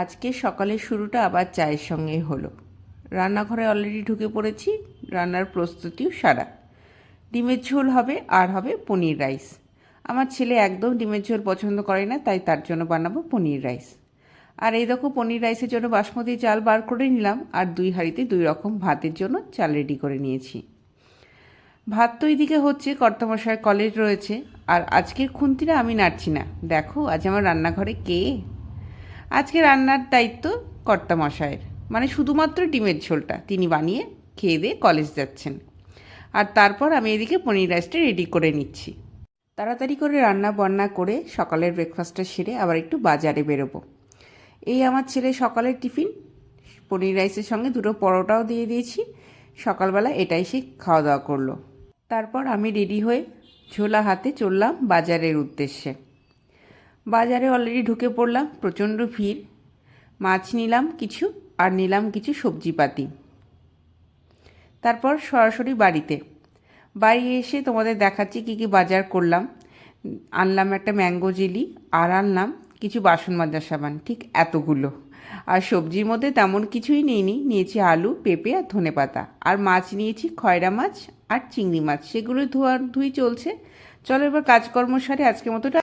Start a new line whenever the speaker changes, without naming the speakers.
আজকে সকালের শুরুটা আবার চায়ের সঙ্গেই হলো। রান্নাঘরে অলরেডি ঢুকে পড়েছি, রান্নার প্রস্তুতিও সারা। ডিমের ঝোল হবে আর হবে পনির রাইস। আমার ছেলে একদম ডিমের ঝোল পছন্দ করে না, তাই তার জন্য বানাবো পনির রাইস। আর এই দেখো, পনির রাইসের জন্য বাসমতি চাল বার করে নিলাম, আর 2 হাঁড়িতে 2 রকম ভাতের জন্য চাল রেডি করে নিয়েছি। ভাত তো এইদিকে হচ্ছে, কর্তামশায় কলেজ রয়েছে, আর আজকের খুন্তিটা আমি নাড়ছি না। দেখো আজ আমার রান্নাঘরে কে। আজকে রান্নার দায়িত্ব কর্তামশায়ের, মানে শুধুমাত্র ডিমের ঝোলটা তিনি বানিয়ে খেয়ে দিয়ে কলেজ যাচ্ছেন। আর তারপর আমি এদিকে পনির রাইসটা রেডি করে নিচ্ছি। তাড়াতাড়ি করে রান্না বান্না করে সকালের ব্রেকফাস্টটা সেরে আবার একটু বাজারে বেরোবো। এই আমার ছেলে সকালের টিফিন, পনির রাইসের সঙ্গে 2টো পরোটাও দিয়ে দিয়েছি। সকালবেলা এটাই সে খাওয়া দাওয়া করলো। তারপর আমি রেডি হয়ে ঝোলা হাতে চললাম বাজারের উদ্দেশ্যে। বাজারে অলরেডি ঢুকে পড়লাম, প্রচণ্ড ভিড়। মাছ নিলাম কিছু, আর নিলাম কিছু সবজিপাতি। তারপর সরাসরি বাড়ি এসে তোমাদের দেখাচ্ছি কী কী বাজার করলাম। আনলাম একটা ম্যাঙ্গো জেলি, আর আনলাম কিছু বাসন মাজার সাবান, ঠিক এতগুলো। আর সবজির মধ্যে তেমন কিছুই নিইনি, নিয়েছি আলু, পেঁপে আর ধনেপাতা। আর মাছ নিয়েছি খয়রা মাছ আর চিংড়ি মাছ, সেগুলো ধোয়া ধুই চলছে। চলো এবার কাজকর্ম সারে আজকের মতো